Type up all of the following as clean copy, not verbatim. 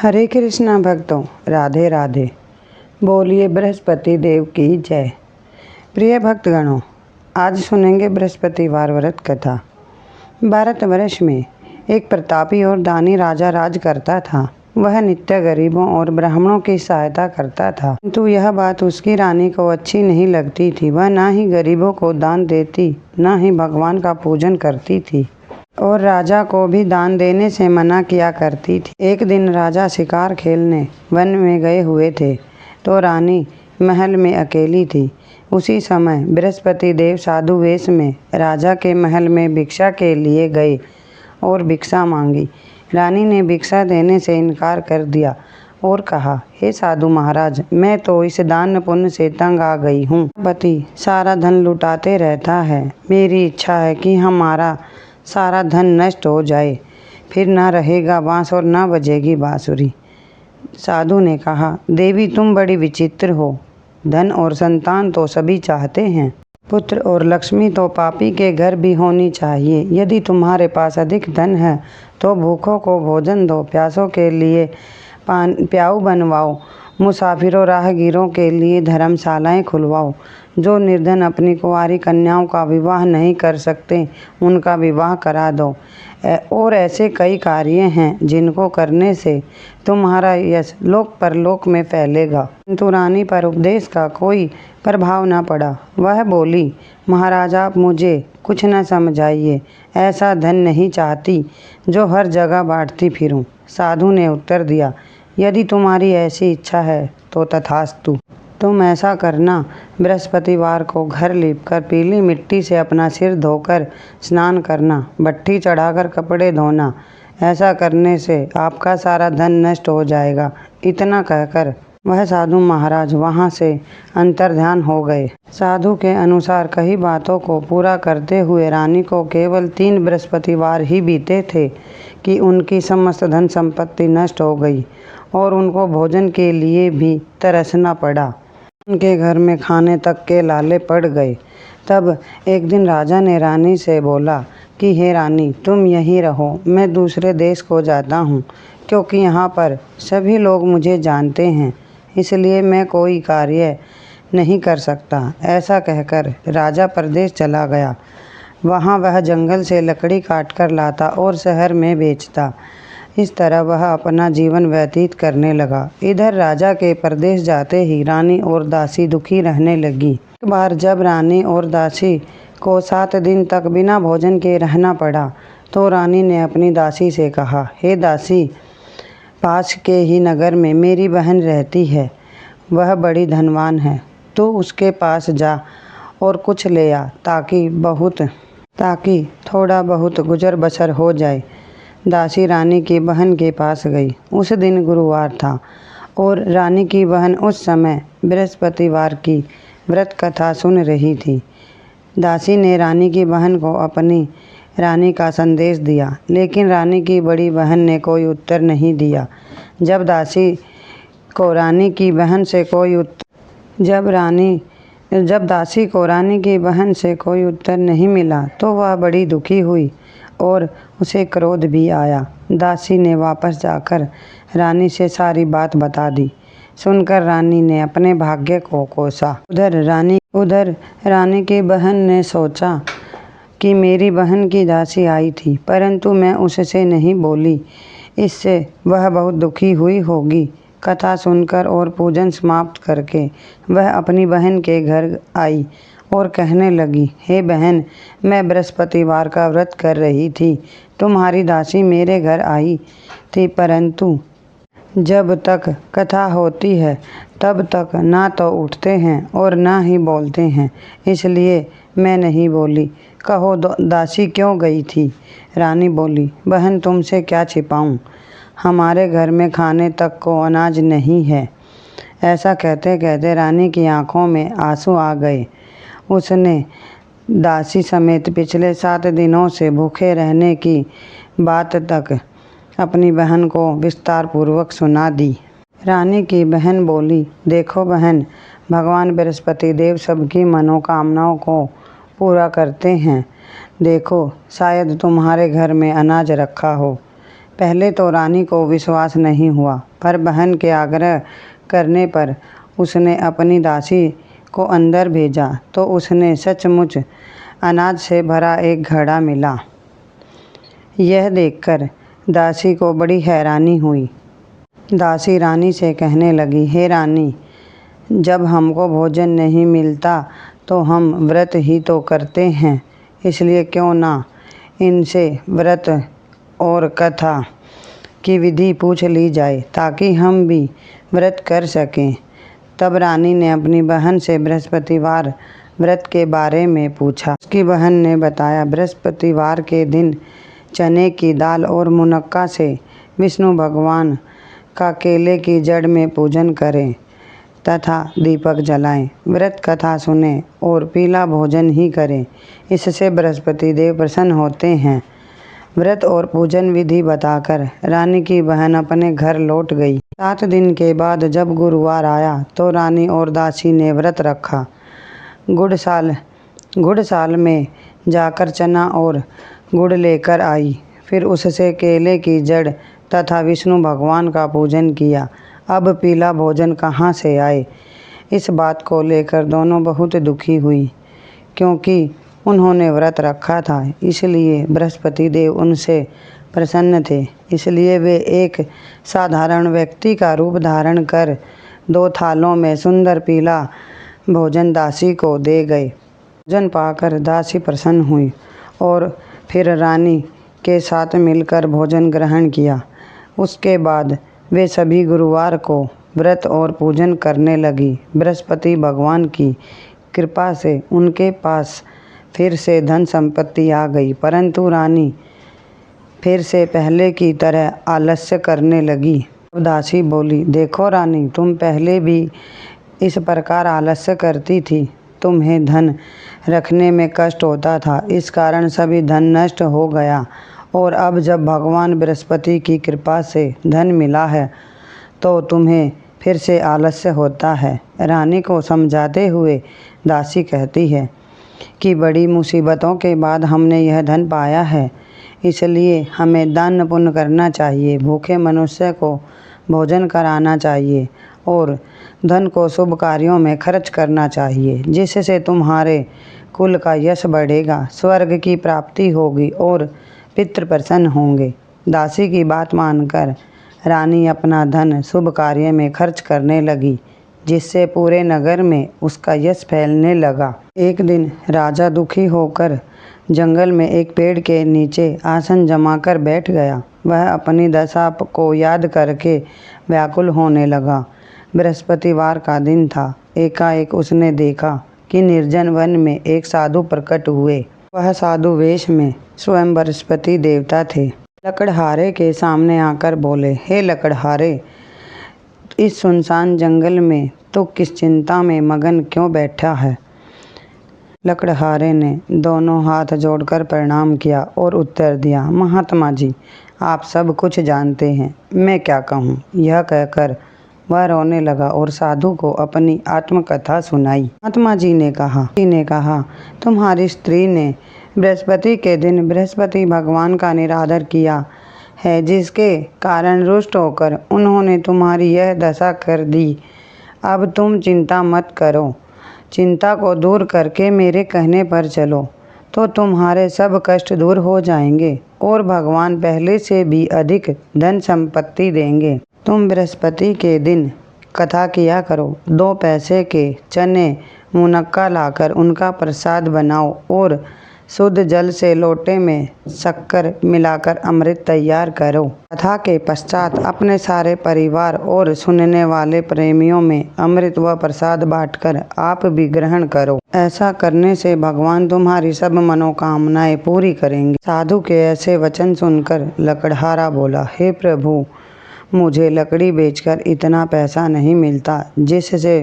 हरे कृष्णा भक्तों, राधे राधे। बोलिए बृहस्पति देव की जय। प्रिय भक्तगणों, आज सुनेंगे बृहस्पतिवार व्रत कथा। भारतवर्ष में एक प्रतापी और दानी राजा राज करता था। वह नित्य गरीबों और ब्राह्मणों की सहायता करता था, किंतु यह बात उसकी रानी को अच्छी नहीं लगती थी। वह ना ही गरीबों को दान देती, ना ही भगवान का पूजन करती थी और राजा को भी दान देने से मना किया करती थी। एक दिन राजा शिकार खेलने वन में गए हुए थे तो रानी महल में अकेली थी। उसी समय बृहस्पति देव साधु वेश में राजा के महल में भिक्षा के लिए गए और भिक्षा मांगी। रानी ने भिक्षा देने से इनकार कर दिया और कहा, हे साधु महाराज, मैं तो इस दान पुण्य से तंग आ गई हूँ। पति सारा धन लुटाते रहता है। मेरी इच्छा है कि हमारा सारा धन नष्ट हो जाए, फिर न रहेगा बांस और न बजेगी बांसुरी। साधु ने कहा, देवी तुम बड़ी विचित्र हो। धन और संतान तो सभी चाहते हैं, पुत्र और लक्ष्मी तो पापी के घर भी होनी चाहिए। यदि तुम्हारे पास अधिक धन है तो भूखों को भोजन दो, प्यासों के लिए प्याऊ बनवाओ, मुसाफिरों राहगीरों के लिए धर्मशालाएं खुलवाओ। जो निर्धन अपनी कुंवारी कन्याओं का विवाह नहीं कर सकते उनका विवाह करा दो। और ऐसे कई कार्य हैं जिनको करने से तुम्हारा यश लोक परलोक में फैलेगा। किंतु रानी पर उपदेश का कोई प्रभाव न पड़ा। वह बोली, महाराज आप मुझे कुछ न समझाइए। ऐसा धन नहीं चाहती जो हर जगह बांटती फिरूं। साधु ने उत्तर दिया, यदि तुम्हारी ऐसी इच्छा है तो तथास्तु। तुम ऐसा करना, बृहस्पतिवार को घर लीपकर पीली मिट्टी से अपना सिर धोकर स्नान करना, भट्ठी चढ़ाकर कपड़े धोना। ऐसा करने से आपका सारा धन नष्ट हो जाएगा। इतना कहकर वह साधु महाराज वहां से अंतर्ध्यान हो गए। साधु के अनुसार कई बातों को पूरा करते हुए रानी को केवल 3 बृहस्पतिवार ही बीते थे कि उनकी समस्त धन संपत्ति नष्ट हो गई और उनको भोजन के लिए भी तरसना पड़ा। उनके घर में खाने तक के लाले पड़ गए। तब एक दिन राजा ने रानी से बोला कि हे रानी, तुम यहीं रहो, मैं दूसरे देश को जाता हूँ, क्योंकि यहाँ पर सभी लोग मुझे जानते हैं, इसलिए मैं कोई कार्य नहीं कर सकता। ऐसा कहकर राजा परदेश चला गया। वहाँ वह जंगल से लकड़ी काट कर लाता और शहर में बेचता। इस तरह वह अपना जीवन व्यतीत करने लगा। इधर राजा के परदेश जाते ही रानी और दासी दुखी रहने लगी। एक बार जब रानी और दासी को 7 दिन तक बिना भोजन के रहना पड़ा तो रानी ने अपनी दासी से कहा, हे दासी, पास के ही नगर में मेरी बहन रहती है। वह बड़ी धनवान है। तू उसके पास जा और कुछ ले आ ताकि थोड़ा बहुत गुजर बसर हो जाए। दासी रानी की बहन के पास गई। उस दिन गुरुवार था और रानी की बहन उस समय बृहस्पतिवार की व्रत कथा सुन रही थी। दासी ने रानी की बहन को अपनी रानी का संदेश दिया, लेकिन रानी की बड़ी बहन ने कोई उत्तर नहीं दिया। जब दासी को रानी की बहन से कोई उत्तर नहीं मिला तो वह बड़ी दुखी हुई और उसे क्रोध भी आया। दासी ने वापस जाकर रानी से सारी बात बता दी। सुनकर रानी ने अपने भाग्य को कोसा। उधर रानी की बहन ने सोचा कि मेरी बहन की दासी आई थी, परंतु मैं उससे नहीं बोली, इससे वह बहुत दुखी हुई होगी। कथा सुनकर और पूजन समाप्त करके वह अपनी बहन के घर आई और कहने लगी, हे बहन, मैं बृहस्पतिवार का व्रत कर रही थी। तुम्हारी दासी मेरे घर आई थी, परंतु जब तक कथा होती है तब तक ना तो उठते हैं और ना ही बोलते हैं, इसलिए मैं नहीं बोली। कहो दासी क्यों गई थी? रानी बोली, बहन तुमसे क्या छिपाऊं, हमारे घर में खाने तक को अनाज नहीं है। ऐसा कहते कहते रानी की आंखों में आंसू आ गए। उसने दासी समेत पिछले 7 दिनों से भूखे रहने की बात तक अपनी बहन को विस्तार पूर्वक सुना दी। रानी की बहन बोली, देखो बहन, भगवान बृहस्पति देव सबकी मनोकामनाओं को पूरा करते हैं। देखो, शायद तुम्हारे घर में अनाज रखा हो। पहले तो रानी को विश्वास नहीं हुआ, पर बहन के आग्रह करने पर उसने अपनी दासी को अंदर भेजा तो उसने सचमुच अनाज से भरा एक घड़ा मिला। यह देखकर दासी को बड़ी हैरानी हुई। दासी रानी से कहने लगी, हे रानी, जब हमको भोजन नहीं मिलता तो हम व्रत ही तो करते हैं, इसलिए क्यों ना इनसे व्रत और कथा की विधि पूछ ली जाए ताकि हम भी व्रत कर सकें। तब रानी ने अपनी बहन से बृहस्पतिवार व्रत के बारे में पूछा। उसकी बहन ने बताया, बृहस्पतिवार के दिन चने की दाल और मुनक्का से विष्णु भगवान का केले की जड़ में पूजन करें तथा दीपक जलाएं, व्रत कथा सुनें और पीला भोजन ही करें, इससे बृहस्पति देव प्रसन्न होते हैं। व्रत और पूजन विधि बताकर रानी की बहन अपने घर लौट गई। 7 दिन के बाद जब गुरुवार आया तो रानी और दासी ने व्रत रखा। गुड़साल में जाकर चना और गुड़ लेकर आई, फिर उससे केले की जड़ तथा विष्णु भगवान का पूजन किया। अब पीला भोजन कहाँ से आए, इस बात को लेकर दोनों बहुत दुखी हुई, क्योंकि उन्होंने व्रत रखा था, इसलिए बृहस्पति देव उनसे प्रसन्न थे। इसलिए वे एक साधारण व्यक्ति का रूप धारण कर 2 थालों में सुंदर पीला भोजन दासी को दे गए। भोजन पाकर दासी प्रसन्न हुई और फिर रानी के साथ मिलकर भोजन ग्रहण किया। उसके बाद वे सभी गुरुवार को व्रत और पूजन करने लगी। बृहस्पति भगवान की कृपा से उनके पास फिर से धन संपत्ति आ गई, परंतु रानी फिर से पहले की तरह आलस्य करने लगी। दासी बोली, देखो रानी, तुम पहले भी इस प्रकार आलस्य करती थी, तुम्हें धन रखने में कष्ट होता था, इस कारण सभी धन नष्ट हो गया, और अब जब भगवान बृहस्पति की कृपा से धन मिला है तो तुम्हें फिर से आलस्य होता है। रानी को समझाते हुए दासी कहती है कि बड़ी मुसीबतों के बाद हमने यह धन पाया है, इसलिए हमें दान पुण्य करना चाहिए, भूखे मनुष्य को भोजन कराना चाहिए और धन को शुभ कार्यों में खर्च करना चाहिए, जिससे तुम्हारे कुल का यश बढ़ेगा, स्वर्ग की प्राप्ति होगी और पितृ प्रसन्न होंगे। दासी की बात मानकर रानी अपना धन शुभ कार्य में खर्च करने लगी, जिससे पूरे नगर में उसका यश फैलने लगा। एक दिन राजा दुखी होकर जंगल में एक पेड़ के नीचे आसन जमाकर बैठ गया। वह अपनी दशा को याद करके व्याकुल होने लगा। बृहस्पतिवार का दिन था। एकाएक उसने देखा कि निर्जन वन में एक साधु प्रकट हुए। वह साधु वेश में स्वयं बृहस्पति देवता थे। लकड़हारे के सामने आकर बोले, हे लकड़हारे, इस सुनसान जंगल में तो किस चिंता में मगन क्यों बैठा है? लकड़हारे ने दोनों हाथ जोड़कर प्रणाम किया और उत्तर दिया, महात्मा जी, आप सब कुछ जानते हैं, मैं क्या कहूँ। यह कहकर वह रोने लगा और साधु को अपनी आत्मकथा सुनाई। महात्मा जी ने कहा, तुम्हारी स्त्री ने बृहस्पति के दिन बृहस्पति भगवान का निरादर किया है, जिसके कारण रुष्ट होकर उन्होंने तुम्हारी यह दशा कर दी। अब तुम चिंता मत करो, चिंता को दूर करके मेरे कहने पर चलो तो तुम्हारे सब कष्ट दूर हो जाएंगे और भगवान पहले से भी अधिक धन संपत्ति देंगे। तुम बृहस्पति के दिन कथा किया करो, 2 पैसे के चने मुनक्का लाकर उनका प्रसाद बनाओ और शुद्ध जल से लोटे में शक्कर मिलाकर अमृत तैयार करो। कथा के पश्चात अपने सारे परिवार और सुनने वाले प्रेमियों में अमृत व प्रसाद बांटकर आप भी ग्रहण करो। ऐसा करने से भगवान तुम्हारी सब मनोकामनाएं पूरी करेंगे। साधु के ऐसे वचन सुनकर लकड़हारा बोला, हे प्रभु, मुझे लकड़ी बेचकर इतना पैसा नहीं मिलता जिससे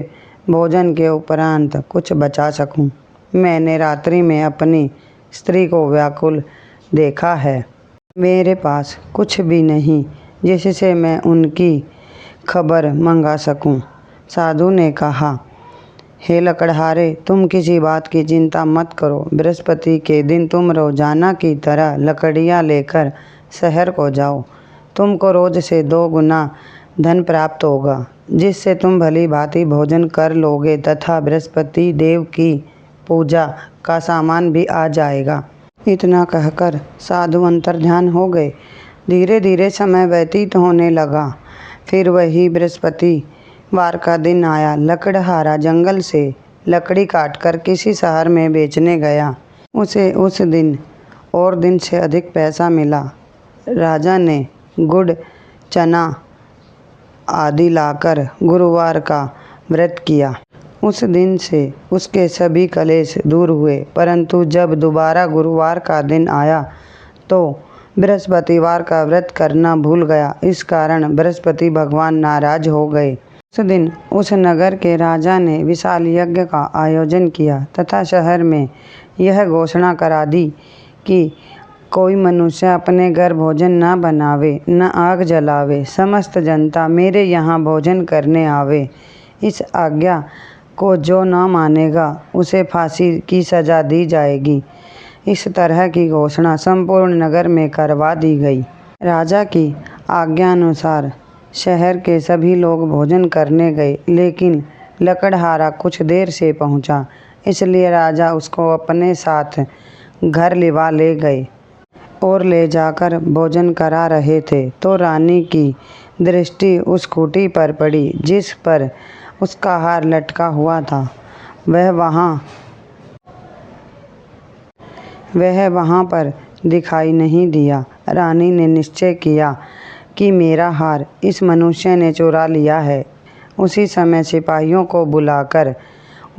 भोजन के उपरांत कुछ बचा सकूं। मैंने रात्रि में अपनी स्त्री को व्याकुल देखा है। मेरे पास कुछ भी नहीं जिससे मैं उनकी खबर मंगा सकूं। साधु ने कहा, हे लकड़हारे, तुम किसी बात की चिंता मत करो। बृहस्पति के दिन तुम रोजाना की तरह लकड़ियां लेकर शहर को जाओ। तुमको रोज से 2 गुना धन प्राप्त होगा, जिससे तुम भली भांति भोजन कर लोगे तथा बृहस्पति देव की पूजा का सामान भी आ जाएगा। इतना कहकर साधु अंतर्ध्यान हो गए। धीरे धीरे समय व्यतीत होने लगा। फिर वही बृहस्पतिवार का दिन आया। लकड़हारा जंगल से लकड़ी काटकर किसी शहर में बेचने गया। उसे उस दिन और दिन से अधिक पैसा मिला। राजा ने गुड़, चना आदि लाकर गुरुवार का व्रत किया। उस दिन से उसके सभी कलेश दूर हुए। परंतु जब दोबारा गुरुवार का दिन आया तो बृहस्पतिवार का व्रत करना भूल गया। इस कारण बृहस्पति भगवान नाराज हो गए। उस दिन उस नगर के राजा ने विशाल यज्ञ का आयोजन किया तथा शहर में यह घोषणा करा दी कि कोई मनुष्य अपने घर भोजन न बनावे, न आग जलावे। समस्त जनता मेरे यहाँ भोजन करने आवे। इस आज्ञा को जो न मानेगा उसे फांसी की सजा दी जाएगी। इस तरह की घोषणा संपूर्ण नगर में करवा दी गई। राजा की आज्ञा अनुसार शहर के सभी लोग भोजन करने गए, लेकिन लकड़हारा कुछ देर से पहुंचा, इसलिए राजा उसको अपने साथ घर लिवा ले गए और ले जाकर भोजन करा रहे थे तो रानी की दृष्टि उस खूंटी पर पड़ी जिस पर उसका हार लटका हुआ था। वह वहाँ पर दिखाई नहीं दिया। रानी ने निश्चय किया कि मेरा हार इस मनुष्य ने चुरा लिया है। उसी समय सिपाहियों को बुलाकर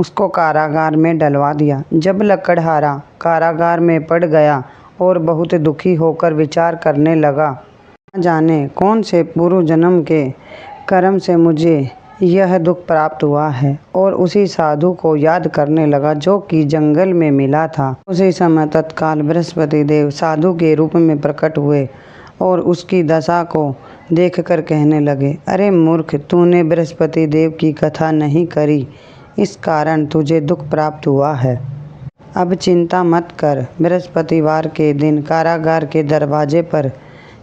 उसको कारागार में डलवा दिया। जब लकड़हारा कारागार में पड़ गया और बहुत दुखी होकर विचार करने लगा, न जाने कौन से पूर्व जन्म के कर्म से मुझे यह दुख प्राप्त हुआ है, और उसी साधु को याद करने लगा जो कि जंगल में मिला था। उसी समय तत्काल बृहस्पति देव साधु के रूप में प्रकट हुए और उसकी दशा को देखकर कहने लगे, अरे मूर्ख, तूने बृहस्पति देव की कथा नहीं करी, इस कारण तुझे दुख प्राप्त हुआ है। अब चिंता मत कर। बृहस्पतिवार के दिन कारागार के दरवाजे पर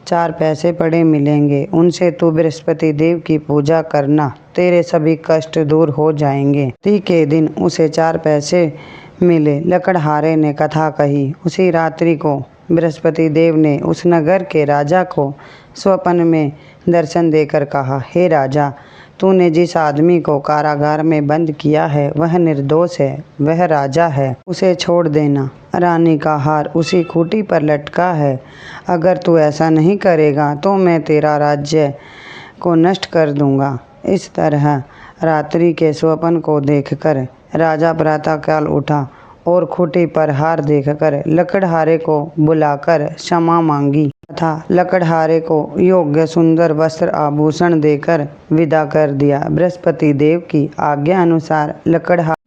4 पैसे पड़े मिलेंगे। उनसे तू बृहस्पति देव की पूजा करना, तेरे सभी कष्ट दूर हो जाएंगे। ती के दिन उसे 4 पैसे मिले। लकड़हारे ने कथा कही। उसी रात्रि को बृहस्पति देव ने उस नगर के राजा को स्वप्न में दर्शन देकर कहा, हे राजा, तूने जिस आदमी को कारागार में बंद किया है वह निर्दोष है, वह राजा है, उसे छोड़ देना। रानी का हार उसी खूंटी पर लटका है। अगर तू ऐसा नहीं करेगा तो मैं तेरा राज्य को नष्ट कर दूंगा। इस तरह रात्रि के स्वप्न को देखकर राजा प्रातःकाल उठा और खूंटी पर हार देखकर लकड़हारे को बुलाकर क्षमा मांगी तथा लकड़हारे को योग्य सुंदर वस्त्र आभूषण देकर विदा कर दिया। बृहस्पति देव की आज्ञा अनुसार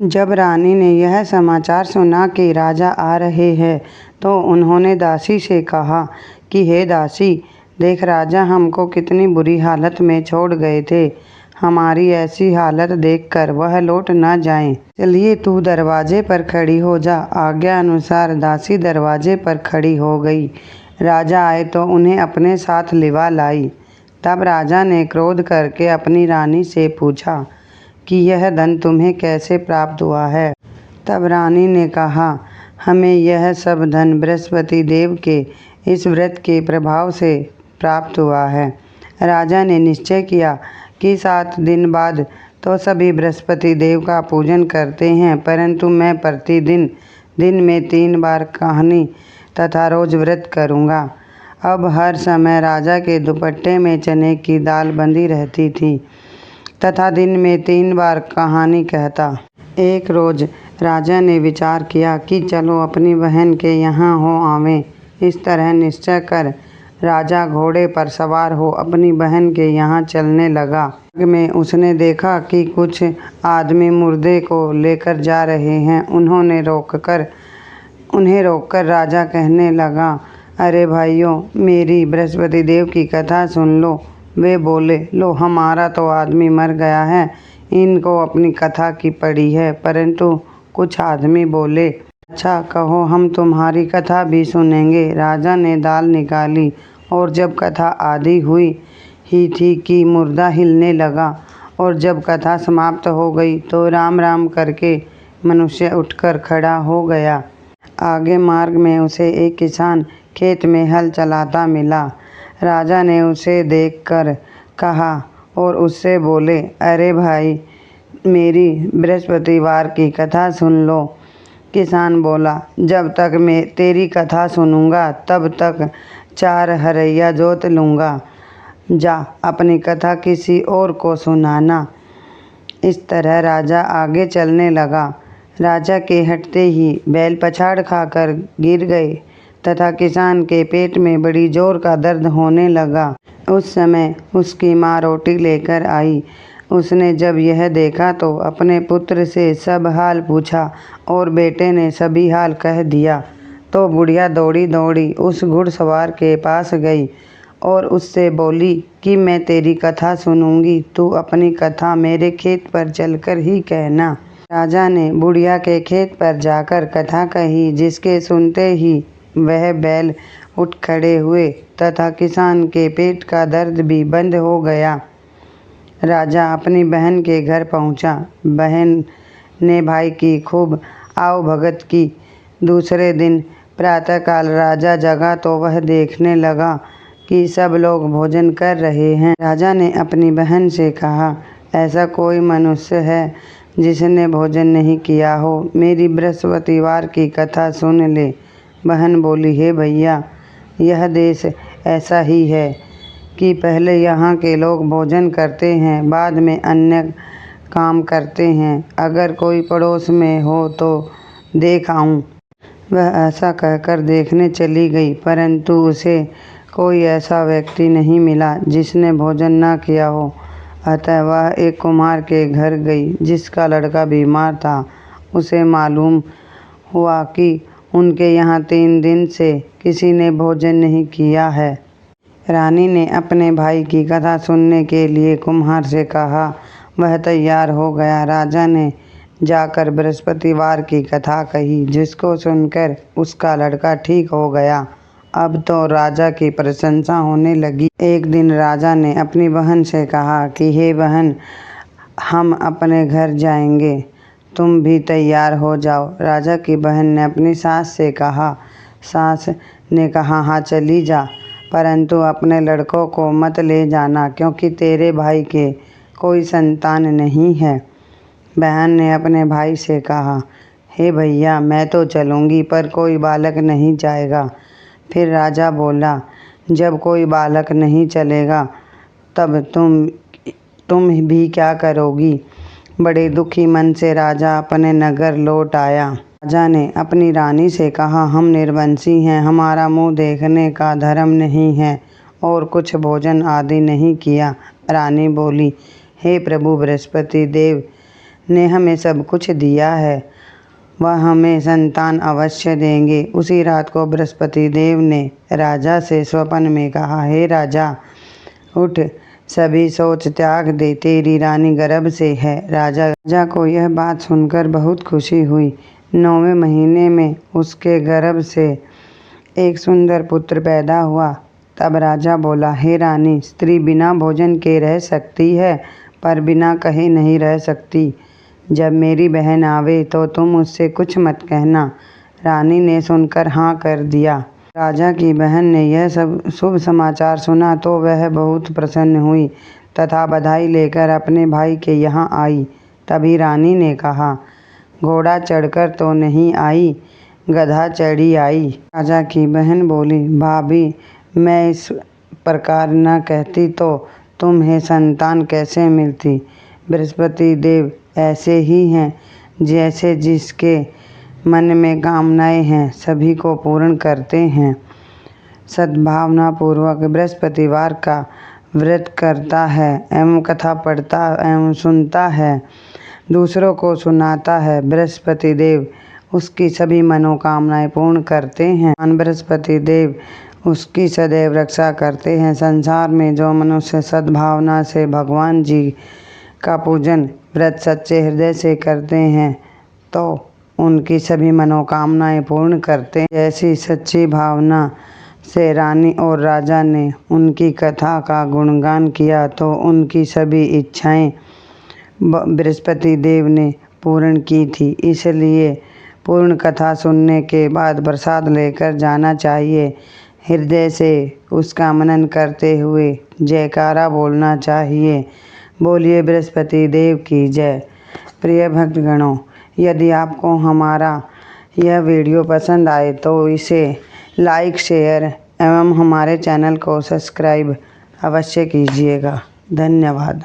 जब रानी ने यह समाचार सुना कि राजा आ रहे हैं तो उन्होंने दासी से कहा कि हे दासी, देख, राजा हमको कितनी बुरी हालत में छोड़ गए थे। हमारी ऐसी हालत देखकर वह लौट न जाएं। चलिए तू दरवाजे पर खड़ी हो जा। आज्ञा अनुसार दासी दरवाजे पर खड़ी हो गई। राजा आए तो उन्हें अपने साथ लिवा लाई। तब राजा ने क्रोध करके अपनी रानी से पूछा कि यह धन तुम्हें कैसे प्राप्त हुआ है। तब रानी ने कहा, हमें यह सब धन बृहस्पति देव के इस व्रत के प्रभाव से प्राप्त हुआ है। राजा ने निश्चय किया कि 7 दिन बाद तो सभी बृहस्पति देव का पूजन करते हैं, परंतु मैं प्रतिदिन दिन में 3 बार कहानी तथा रोज व्रत करूँगा। अब हर समय राजा के दुपट्टे में चने की दाल बंधी रहती थी तथा दिन में 3 बार कहानी कहता। एक रोज राजा ने विचार किया कि चलो अपनी बहन के यहाँ हो आवें। इस तरह निश्चय कर राजा घोड़े पर सवार हो अपनी बहन के यहाँ चलने लगा। में उसने देखा कि कुछ आदमी मुर्दे को लेकर जा रहे हैं। उन्हें रोककर राजा कहने लगा, अरे भाइयों, मेरी बृहस्पति देव की कथा सुन लो। वे बोले, लो, हमारा तो आदमी मर गया है, इनको अपनी कथा की पड़ी है। परंतु कुछ आदमी बोले, अच्छा, कहो, हम तुम्हारी कथा भी सुनेंगे। राजा ने दाल निकाली और जब कथा आदि हुई ही थी कि मुर्दा हिलने लगा, और जब कथा समाप्त हो गई तो राम राम करके मनुष्य उठकर खड़ा हो गया। आगे मार्ग में उसे एक किसान खेत में हल चलाता मिला। राजा ने उसे देखकर कहा और उससे बोले, अरे भाई, मेरी बृहस्पतिवार की कथा सुन लो। किसान बोला, जब तक मैं तेरी कथा सुनूंगा तब तक 4 हरैया जोत लूँगा। जा अपनी कथा किसी और को सुनाना। इस तरह राजा आगे चलने लगा। राजा के हटते ही बैल पछाड़ खाकर गिर गए तथा किसान के पेट में बड़ी जोर का दर्द होने लगा। उस समय उसकी माँ रोटी लेकर आई। उसने जब यह देखा तो अपने पुत्र से सब हाल पूछा और बेटे ने सभी हाल कह दिया। तो बुढ़िया दौड़ी दौड़ी उस घुड़सवार के पास गई और उससे बोली कि मैं तेरी कथा सुनूंगी, तू अपनी कथा मेरे खेत पर चलकर ही कहना। राजा ने बुढ़िया के खेत पर जाकर कथा कही, जिसके सुनते ही वह बैल उठ खड़े हुए तथा किसान के पेट का दर्द भी बंद हो गया। राजा अपनी बहन के घर पहुंचा। बहन ने भाई की खूब आवभगत की। दूसरे दिन प्रातःकाल राजा जगा तो वह देखने लगा कि सब लोग भोजन कर रहे हैं। राजा ने अपनी बहन से कहा, ऐसा कोई मनुष्य है जिसने भोजन नहीं किया हो? मेरी बृहस्पतिवार की कथा सुन ले। बहन बोली, हे भैया, यह देश ऐसा ही है कि पहले यहाँ के लोग भोजन करते हैं, बाद में अन्य काम करते हैं। अगर कोई पड़ोस में हो तो देख आऊँ। वह ऐसा कहकर देखने चली गई, परंतु उसे कोई ऐसा व्यक्ति नहीं मिला जिसने भोजन न किया हो। अतः वह एक कुम्हार के घर गई जिसका लड़का बीमार था। उसे मालूम हुआ कि उनके यहाँ 3 दिन से किसी ने भोजन नहीं किया है। रानी ने अपने भाई की कथा सुनने के लिए कुम्हार से कहा। वह तैयार हो गया। राजा ने जाकर बृहस्पतिवार की कथा कही, जिसको सुनकर उसका लड़का ठीक हो गया। अब तो राजा की प्रशंसा होने लगी। एक दिन राजा ने अपनी बहन से कहा कि हे बहन, हम अपने घर जाएंगे, तुम भी तैयार हो जाओ। राजा की बहन ने अपनी सास से कहा। सास ने कहा, हाँ चली जा, परंतु अपने लड़कों को मत ले जाना, क्योंकि तेरे भाई के कोई संतान नहीं है। बहन ने अपने भाई से कहा, हे भैया, मैं तो चलूँगी, पर कोई बालक नहीं जाएगा। फिर राजा बोला, जब कोई बालक नहीं चलेगा तब तुम भी क्या करोगी? बड़े दुखी मन से राजा अपने नगर लौट आया। राजा ने अपनी रानी से कहा, हम निर्वंशी हैं, हमारा मुंह देखने का धर्म नहीं है और कुछ भोजन आदि नहीं किया। रानी बोली, हे प्रभु, बृहस्पति देव ने हमें सब कुछ दिया है, वह हमें संतान अवश्य देंगे। उसी रात को बृहस्पति देव ने राजा से स्वप्न में कहा, हे राजा, उठ, सभी सोच त्याग दे, तेरी रानी गर्भ से है। राजा को यह बात सुनकर बहुत खुशी हुई। 9वें महीने में उसके गर्भ से एक सुंदर पुत्र पैदा हुआ। तब राजा बोला, हे रानी, स्त्री बिना भोजन के रह सकती है, पर बिना कहे नहीं रह सकती। जब मेरी बहन आवे तो तुम उससे कुछ मत कहना। रानी ने सुनकर हाँ कर दिया। राजा की बहन ने यह सब शुभ समाचार सुना तो वह बहुत प्रसन्न हुई तथा बधाई लेकर अपने भाई के यहाँ आई। तभी रानी ने कहा, घोड़ा चढ़कर तो नहीं आई, गधा चढ़ी आई। राजा की बहन बोली, भाभी, मैं इस प्रकार न कहती तो तुम्हें संतान कैसे मिलती? बृहस्पति देव ऐसे ही हैं, जैसे जिसके मन में कामनाएं हैं सभी को पूर्ण करते हैं। सद्भावना पूर्वक बृहस्पतिवार का व्रत करता है एवं कथा पढ़ता एवं सुनता है, दूसरों को सुनाता है, बृहस्पति देव उसकी सभी मनोकामनाएं पूर्ण करते हैं। बृहस्पति देव उसकी सदैव रक्षा करते हैं। संसार में जो मनुष्य सद्भावना से भगवान जी का पूजन व्रत सच्चे हृदय से करते हैं तो उनकी सभी मनोकामनाएं पूर्ण करते हैं। जैसी सच्ची भावना से रानी और राजा ने उनकी कथा का गुणगान किया तो उनकी सभी इच्छाएं बृहस्पति देव ने पूर्ण की थी। इसलिए पूर्ण कथा सुनने के बाद प्रसाद लेकर जाना चाहिए। हृदय से उसका मनन करते हुए जयकारा बोलना चाहिए। बोलिए बृहस्पति देव की जय। प्रिय भक्तगणों, यदि आपको हमारा यह वीडियो पसंद आए तो इसे लाइक, शेयर एवं हमारे चैनल को सब्सक्राइब अवश्य कीजिएगा। धन्यवाद।